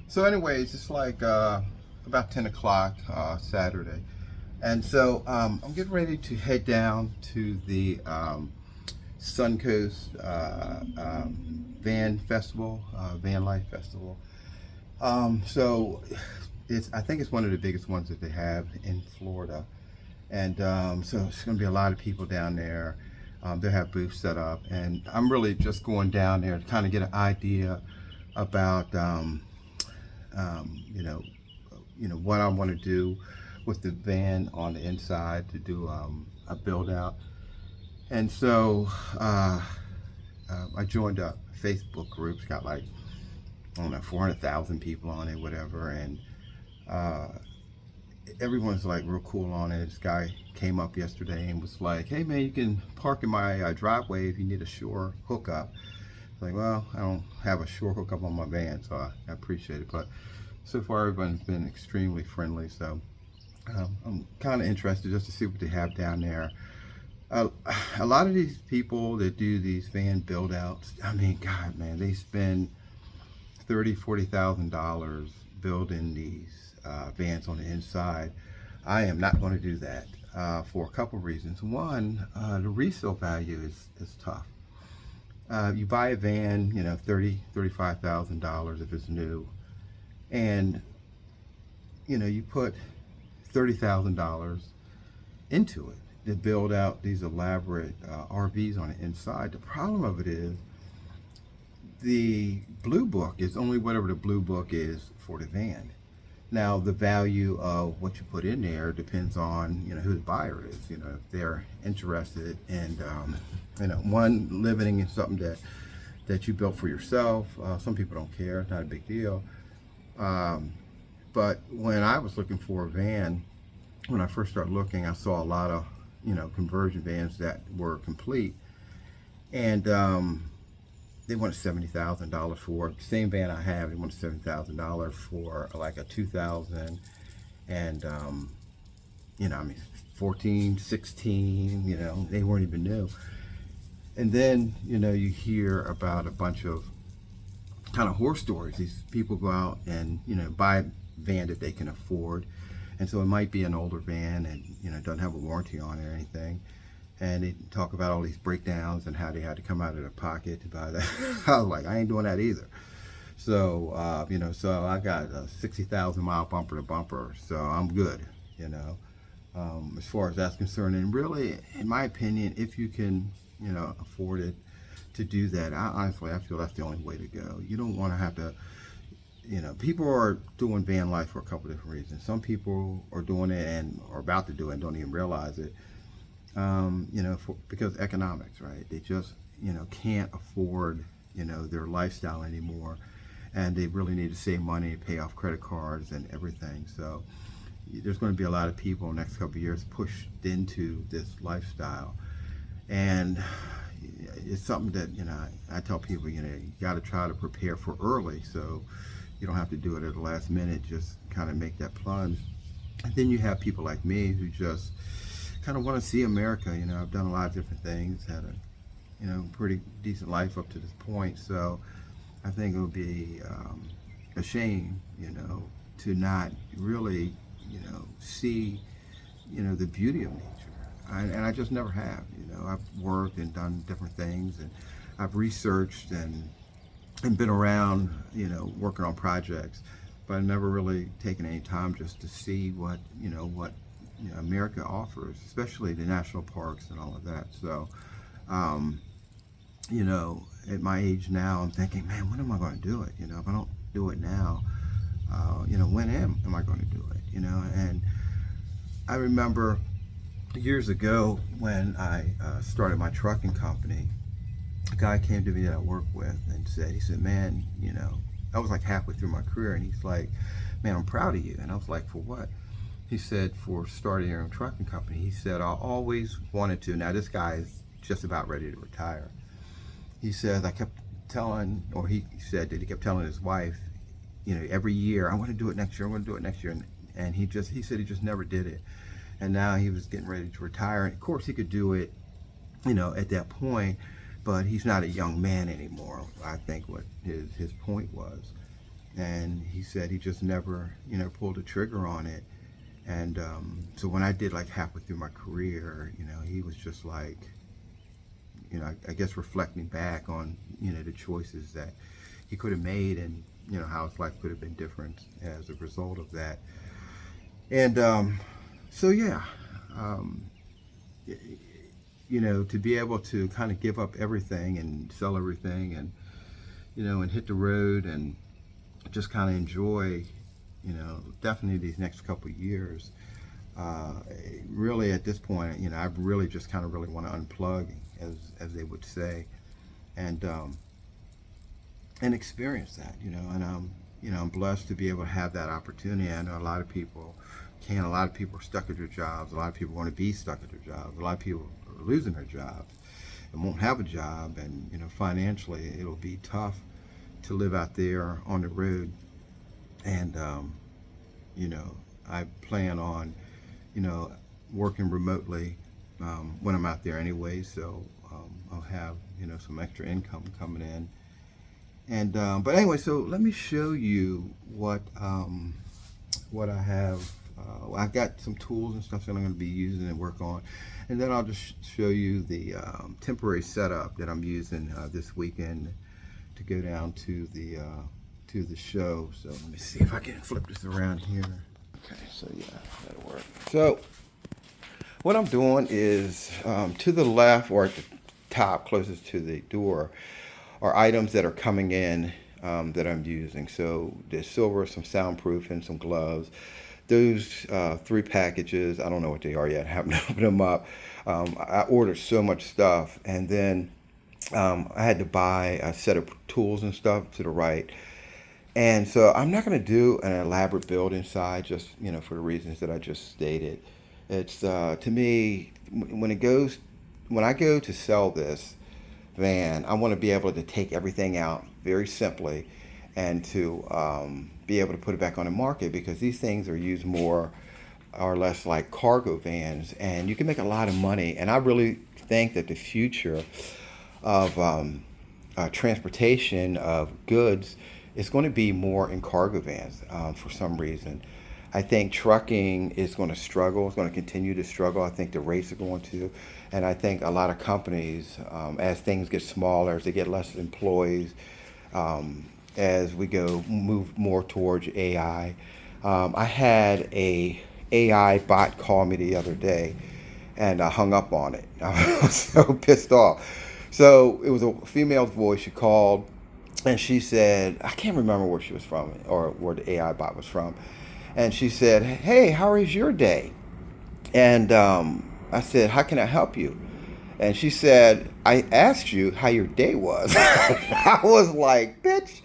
So anyways, it's like about 10 o'clock Saturday. And so I'm getting ready to head down to the Suncoast Van Festival, Van Life Festival. So I think it's one of the biggest ones that they have in Florida. And so it's going to be a lot of people down there. They have booths set up, and I'm really just going down there to kind of get an idea about you know, what I want to do with the van on the inside to do a build out. And so I joined a Facebook group. It's got like, I don't know, 400,000 people on it, whatever. And uh, everyone's like real cool on it. This guy came up yesterday and was like, "Hey man, you can park in my driveway if you need a shore hookup." Like, well, I don't have a shore hookup on my van, so I appreciate it. But so far, everyone's been extremely friendly. So I'm kind of interested just to see what they have down there. Uh, a lot of these people that do these van build outs, I mean, God, man, they spend $30,000, $40,000 building these vans on the inside. I am not going to do that for a couple of reasons. One, the resale value is tough. You buy a van, you know, $35,000 if it's new, and you put $30,000 into it to build out these elaborate RVs on the inside. The problem of it is the blue book is only whatever the blue book is for the van. Now the value of what you put in there depends on who the buyer is. If they're interested in one, living in something that you built for yourself. Some people don't care; it's not a big deal. But when I was looking for a van, when I first started looking, I saw a lot of conversion vans that were complete, and they wanted $70,000 for it. Same van I have. They wanted $70,000 for like a 2000, and I mean 14, 16. They weren't even new. And then you hear about a bunch of kind of horror stories. These people go out and buy a van that they can afford, and so it might be an older van and doesn't have a warranty on it or anything. And they talk about all these breakdowns and how they had to come out of their pocket to buy that. I was like, I ain't doing that either. So so I got a 60,000 mile bumper to bumper, so I'm good. As far as that's concerned. And really, in my opinion, if you can afford it to do that, honestly I feel that's the only way to go. You don't want to have to. People are doing van life for a couple different reasons. Some people are doing it and are about to do it and don't even realize it. Because economics, right? They just, can't afford, their lifestyle anymore, and they really need to save money, pay off credit cards and everything. So there's going to be a lot of people in the next couple of years pushed into this lifestyle, and it's something that I tell people, you got to try to prepare for early, so you don't have to do it at the last minute. Just kind of make that plunge. And then you have people like me who just kind of want to see America. I've done a lot of different things, had a pretty decent life up to this point. So I think it would be a shame, to not really, see, the beauty of nature. And I just never have. I've worked and done different things, and I've researched and been around, working on projects, but I've never really taken any time just to see what America offers, especially the national parks and all of that. So, at my age now, I'm thinking, man, when am I going to do it? If I don't do it now, when am I going to do it? And I remember years ago when I started my trucking company, a guy came to me that I worked with and he said, man, I was like halfway through my career, and he's like, man, I'm proud of you. And I was like, for what? He said, for starting your own trucking company. He said, I always wanted to. Now this guy is just about ready to retire. He said, I kept telling, or he said that he kept telling his wife, every year, I want to do it next year, I want to do it next year. And he said he just never did it. And now he was getting ready to retire. And of course he could do it, at that point, but he's not a young man anymore. I think what his point was. and he said he just never, pulled the trigger on it. And so when I did like halfway through my career, he was just like, I guess reflecting back on, the choices that he could have made, and, how his life could have been different as a result of that. And so, yeah, um, to be able to kind of give up everything and sell everything, and, and hit the road and just kind of enjoy, definitely these next couple of years. Really at this point, I really just kind of really want to unplug, as they would say, and experience that, and I'm blessed to be able to have that opportunity. I know a lot of people can. A lot of people are stuck at their jobs. A lot of people want to be stuck at their jobs. A lot of people are losing their jobs and won't have a job, and financially it'll be tough to live out there on the road. And I plan on working remotely when I'm out there anyway, so I'll have some extra income coming in. And but anyway, so let me show you what I have. I've got some tools and stuff that I'm going to be using and work on, and then I'll just show you the temporary setup that I'm using this weekend to go down to the show. So let me see if I can flip this around here. Okay, so yeah, that'll work. So what I'm doing is to the left, or at the top closest to the door, are items that are coming in that I'm using. So there's silver, some soundproof, some gloves. Those 3 packages, I don't know what they are yet. I haven't opened them up. I ordered so much stuff, and then I had to buy a set of tools and stuff to the right. And so I'm not going to do an elaborate build inside, just for the reasons that I just stated. It's to me, when I go to sell this van, I want to be able to take everything out very simply, and to be able to put it back on the market, because these things are used more or less like cargo vans, and you can make a lot of money. And I really think that the future of transportation of goods is going to be more in cargo vans for some reason. I think trucking is going to struggle. It's going to continue to struggle. I think the rates are going to. And I think a lot of companies, as things get smaller, as they get less employees, as we move more towards AI. I had a AI bot call me the other day, and I hung up on it. I was so pissed off. So it was a female voice. She called, and she said, I can't remember where she was from, or where the AI bot was from. And she said, hey, how is your day? And I said, how can I help you? And she said, I asked you how your day was. I was like, bitch.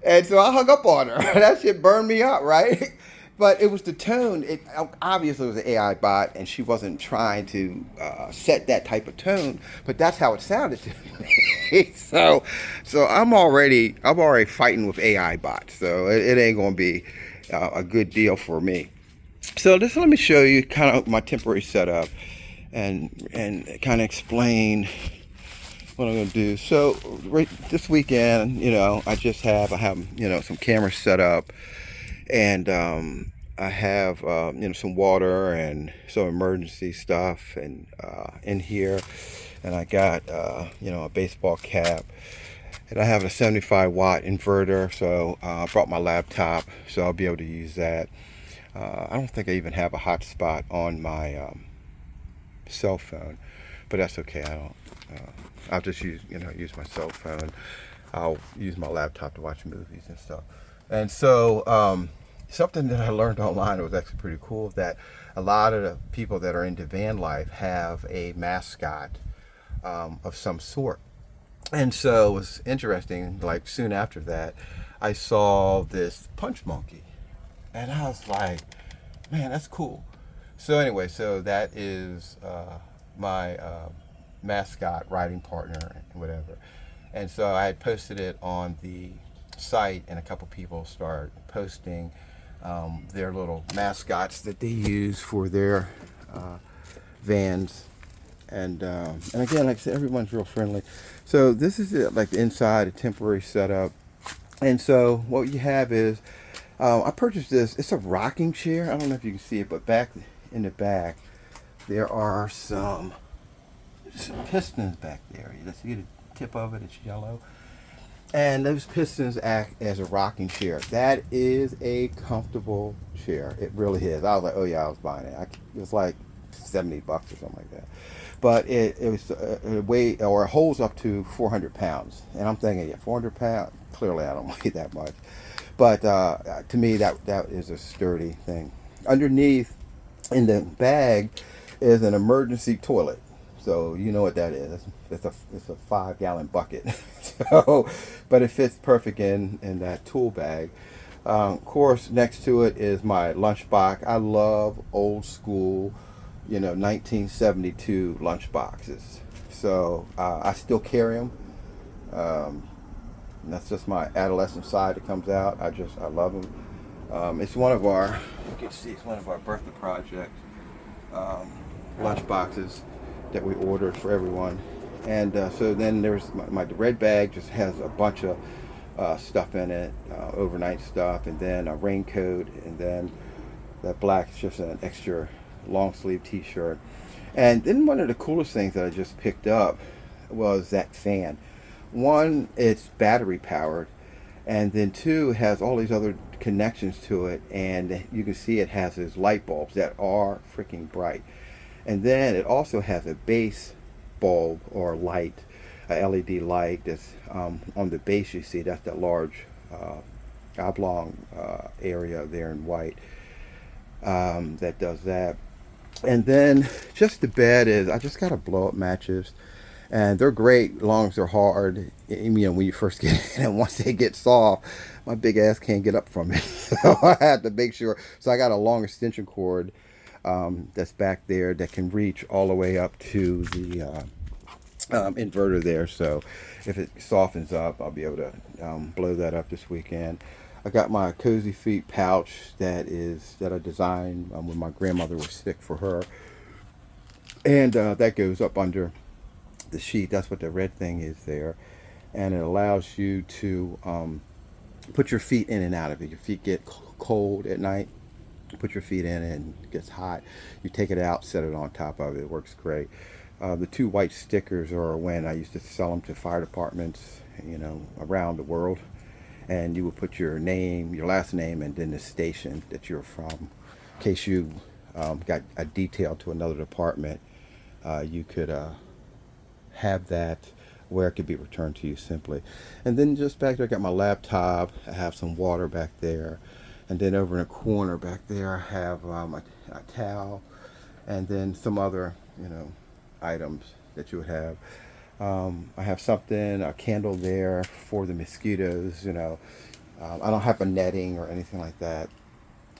And so I hung up on her. That shit burned me up, right? But it was the tone. It obviously was an AI bot, and she wasn't trying to set that type of tone. But that's how it sounded to me. So I'm already fighting with AI bots. So it ain't gonna be a good deal for me. So just let me show you kind of my temporary setup, and kind of explain what I'm going to do. So right this weekend, I have some cameras set up, and I have some water and some emergency stuff, and in here, and I got a baseball cap, and I have a 75-watt inverter. So I brought my laptop, so I'll be able to use that. I don't think I even have a hotspot on my cell phone, but that's okay. I'll just use my cell phone. I'll use my laptop to watch movies and stuff. And so something that I learned online, it was actually pretty cool, that a lot of the people that are into van life have a mascot of some sort. And so it was interesting, like soon after that, I saw this punch monkey. And I was like, man, that's cool. So anyway, so that is my mascot, riding partner, and whatever. And so I had posted it on the site, and a couple people started posting their little mascots that they use for their vans. And again, like I said, everyone's real friendly. So this is it, like the inside, a temporary setup. And so what you have is, I purchased this. It's a rocking chair. I don't know if you can see it, but back in the back, there are some pistons back there. You see the tip of it? It's yellow. And those pistons act as a rocking chair. That is a comfortable chair. It really is. I was like, oh yeah, I was buying it. It was like $70 or something like that. But it was it holds up to 400 pounds. And I'm thinking, yeah, 400 pounds. Clearly, I don't weigh that much. But to me, that is a sturdy thing. Underneath, in the bag, is an emergency toilet. So you know what that is. It's a 5-gallon bucket. So, but it fits perfect in that tool bag. Of course, next to it is my lunchbox. I love old school, 1972 lunch boxes. So I still carry them. And that's just my adolescent side that comes out. I love them. It's one of our, you can see, it's one of our birthday project lunch boxes that we ordered for everyone. And so then there's my red bag, just has a bunch of stuff in it, overnight stuff, and then a raincoat, and then that black is just an extra long sleeve t-shirt. And then one of the coolest things that I just picked up was that fan. One, it's battery powered, and then two, it has all these other connections to it, and you can see it has these light bulbs that are freaking bright. And then it also has a base bulb or light, a LED light that's on the base. You see that's that large oblong area there in white that does that. And then just the bed is, I just got to blow up mattress, and they're great as long as they're hard. When you first get in, and once they get soft, my big ass can't get up from it. So I had to make sure. So I got a long extension cord that's back there that can reach all the way up to the inverter there. So if it softens up, I'll be able to blow that up this weekend. I got my Cozy Feet pouch that I designed when my grandmother was sick for her, and that goes up under the sheet. That's what the red thing is there, and it allows you to put your feet in and out of it. Your feet get cold at night, put your feet in it, and it gets hot. You take it out, set it on top of it. It works great. The two white stickers are when I used to sell them to fire departments, around the world. And you would put your name, your last name, and then the station that you're from. In case you got a detail to another department, you could have that where it could be returned to you simply. And then just back there, I got my laptop. I have some water back there. And then over in a corner back there, I have a towel, and then some other, items that you would have. I have a candle there for the mosquitoes. I don't have a netting or anything like that.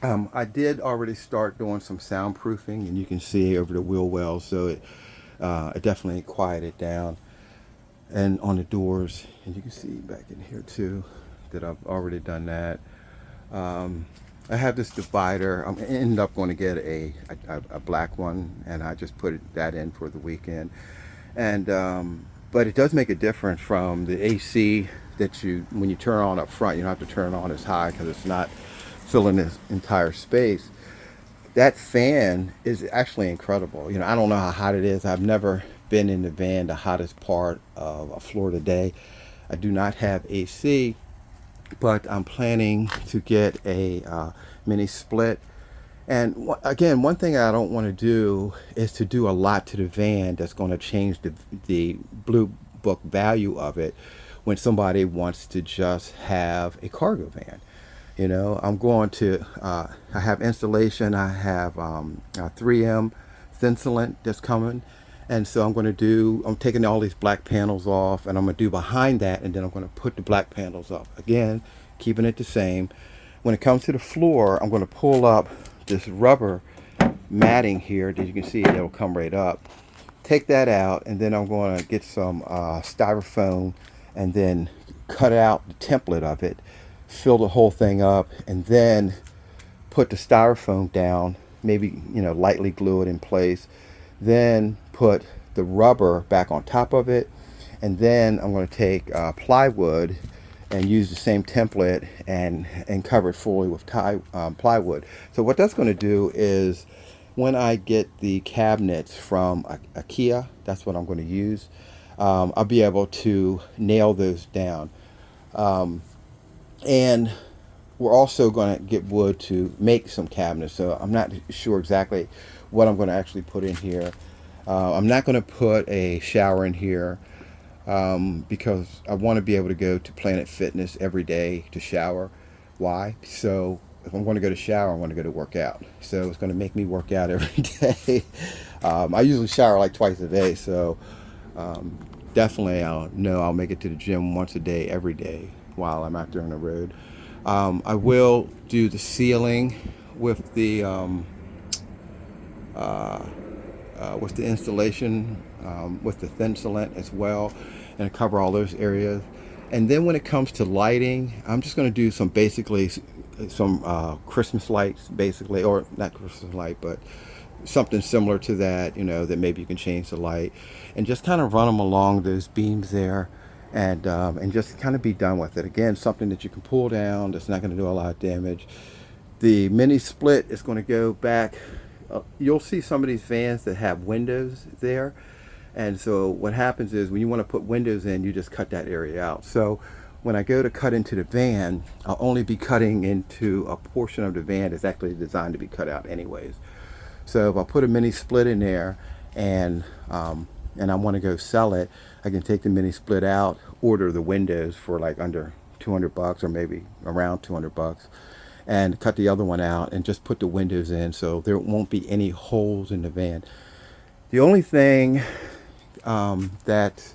I did already start doing some soundproofing, and you can see over the wheel wells, so it definitely quieted down. And on the doors, and you can see back in here too, that I've already done that. I have this divider. I'm ended up going to get a black one, and I just put that in for the weekend. And but it does make a difference from the AC that when you turn on up front. You don't have to turn it on as high because it's not filling this entire space. That fan is actually incredible. I don't know how hot it is. I've never been in the van, the hottest part of a Florida day. I do not have AC, but I'm planning to get a mini split. And again, one thing I don't want to do is to do a lot to the van that's going to change the Blue Book value of it when somebody wants to just have a cargo van. I'm going to, I have installation, I have 3M Thinsulate that's coming. And so I'm taking all these black panels off, and I'm going to do behind that, and then I'm going to put the black panels up. Again, keeping it the same. When it comes to the floor, I'm going to pull up this rubber matting here that you can see that'll come right up. Take that out, and then I'm going to get some styrofoam and then cut out the template of it, fill the whole thing up, and then put the styrofoam down, maybe lightly glue it in place, then put the rubber back on top of it, and then I'm going to take plywood and use the same template and cover it fully with plywood. So what that's going to do is, when I get the cabinets from IKEA, that's what I'm going to use. I'll be able to nail those down. And we're also going to get wood to make some cabinets. So I'm not sure exactly what I'm going to actually put in here. I'm not going to put a shower in here, because I want to be able to go to Planet Fitness every day to shower. Why? So if I'm going to go to shower, I want to go to work out. So it's going to make me work out every day. I usually shower like twice a day, so definitely I'll make it to the gym once a day, every day while I'm out there on the road. I will do the ceiling with the installation, with the thin cement as well, and cover all those areas. And then when it comes to lighting, I'm just going to do some Christmas lights, basically, or not Christmas light, but something similar to that, that maybe you can change the light, and just kind of run them along those beams there, and just kind of be done with it. Again, something that you can pull down, that's not going to do a lot of damage. The mini split is going to go back. You'll see some of these vans that have windows there, and so what happens is, when you want to put windows in, you just cut that area out. So when I go to cut into the van, I'll only be cutting into a portion of the van that's actually designed to be cut out anyways. So if I put a mini split in there, and I want to go sell it, I can take the mini split out, order the windows for like under $200, or maybe around $200, and cut the other one out and just put the windows in, so there won't be any holes in the van. The only thing that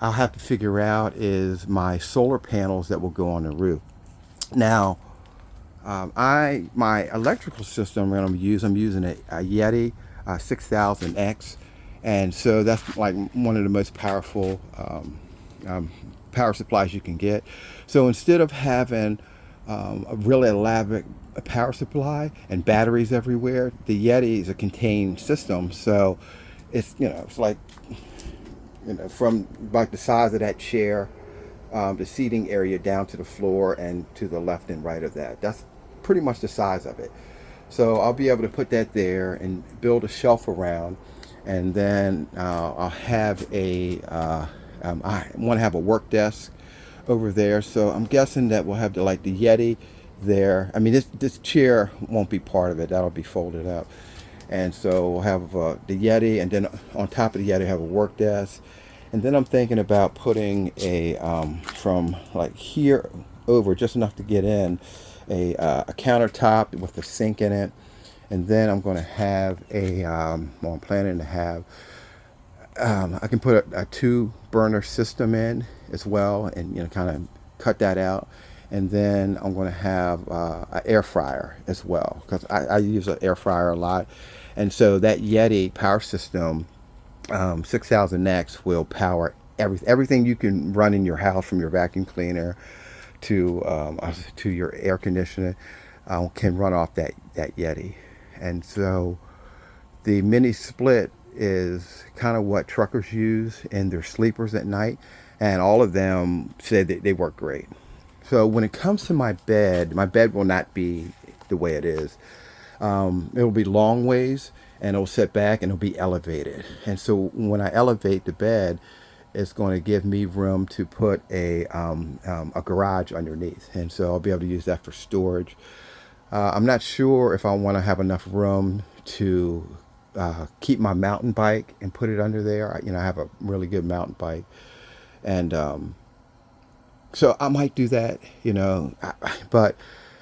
I'll have to figure out is my solar panels that will go on the roof. Now, my electrical system that I'm using a Yeti 6000X, and so that's like one of the most powerful power supplies you can get. So instead of having a really elaborate power supply and batteries everywhere, the Yeti is a contained system. So it's like, from like the size of that chair, the seating area down to the floor and to the left and right of that. That's pretty much the size of it. So I'll be able to put that there and build a shelf around, and then I'll have I want to have a work desk over there. So I'm guessing that we'll have the Yeti there. I mean, this chair won't be part of it. That'll be folded up. And so we'll have the Yeti, and then on top of the Yeti have a work desk. And then I'm thinking about putting a from like here over, just enough to get in, a countertop with a sink in it. And then I'm going to have I'm planning to have, I can put a 2-burner system in as well, and kind of cut that out. And then I'm going to have an air fryer as well, because I use an air fryer a lot. And so that Yeti power system, 6000X, will power everything you can run in your house, from your vacuum cleaner to your air conditioner, can run off that Yeti. And so the mini split is kind of what truckers use in their sleepers at night, and all of them said that they work great. So when it comes to my bed will not be the way it is. It'll be long ways, and it'll sit back, and it'll be elevated. And so when I elevate the bed, it's going to give me room to put a garage underneath, and so I'll be able to use that for storage. I'm not sure if I want to have enough room to keep my mountain bike and put it under there. I have a really good mountain bike, and so I might do that, but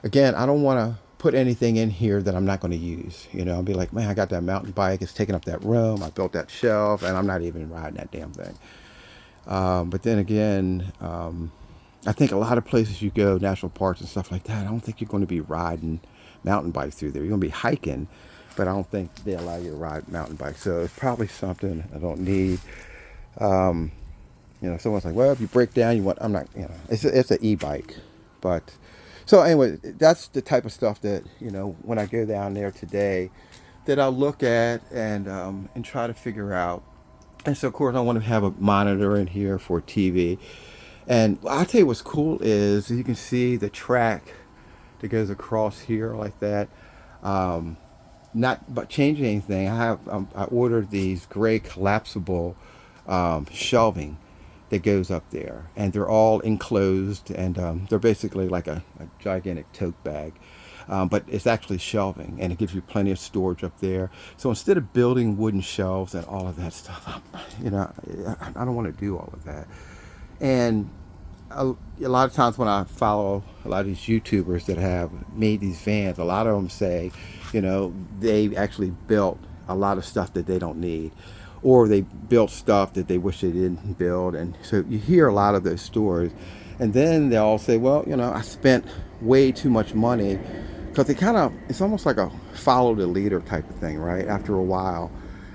again, I don't want to put anything in here that I'm not going to use. I'll be like, man, I got that mountain bike, it's taking up that room, I built that shelf, and I'm not even riding that damn thing. But then again, I think a lot of places you go, national parks and stuff like that, I don't think you're going to be riding mountain bikes through there. You're going to be hiking, but I don't think they allow you to ride mountain bikes. So it's probably something I don't need. Someone's like, well, if you break down, I'm not, it's an e-bike. But so anyway, that's the type of stuff that, when I go down there today, that I'll look at and try to figure out. And so of course I want to have a monitor in here for TV. And I'll tell you what's cool is you can see the track that goes across here like that. Not but changing anything. I ordered these gray collapsible shelving that goes up there, and they're all enclosed, and they're basically like a gigantic tote bag. But it's actually shelving, and it gives you plenty of storage up there. So instead of building wooden shelves and all of that stuff, you know, I don't want to do all of that. And a lot of times when I follow a lot of these YouTubers that have made these vans, a lot of them say, you know, they actually built a lot of stuff that they don't need, or they built stuff that they wish they didn't build. And so you hear a lot of those stories, and then they all say, well, you know, I spent way too much money, because it's almost like a follow the leader type of thing, right? After a while,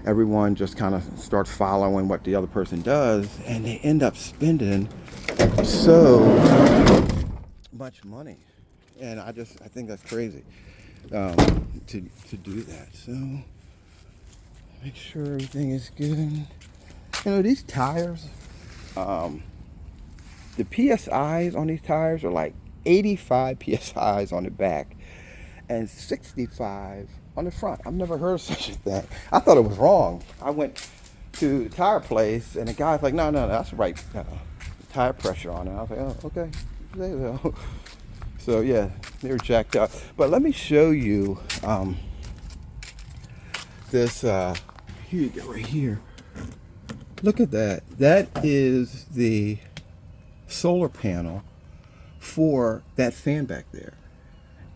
everyone just kind of starts following what the other person does, and they end up spending so much money. And I think that's crazy, to do that. So make sure everything is good. You know, these tires, the PSIs on these tires are like 85 PSIs on the back and 65 on the front. I've never heard of such a thing. I thought it was wrong. I went to the tire place, and the guy's like, no, that's the right tire pressure on it. I was like, oh, okay. There you go. So yeah, they're jacked up. But let me show you this. Here you go, right here. Look at that. That is the solar panel for that fan back there.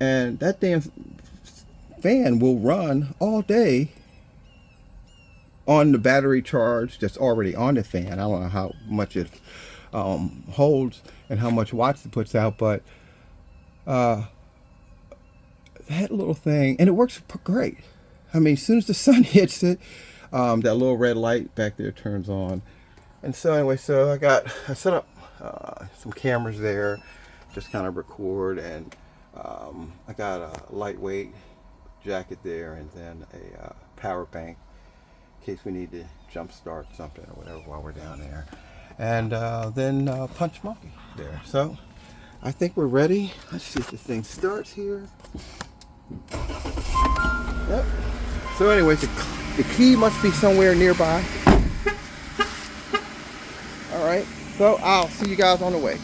And that damn fan will run all day on the battery charge that's already on the fan. I don't know how much it holds and how much watts it puts out, but that little thing, and it works great. I mean, as soon as the sun hits it, that little red light back there turns on. And so anyway, so I set up some cameras there, just kind of record, and I got a lightweight jacket there, and then a power bank in case we need to jump start something or whatever while we're down there. And then Punch Monkey there. So I think we're ready. Let's see if this thing starts here. Yep. So anyways, the key must be somewhere nearby. All right. So I'll see you guys on the way.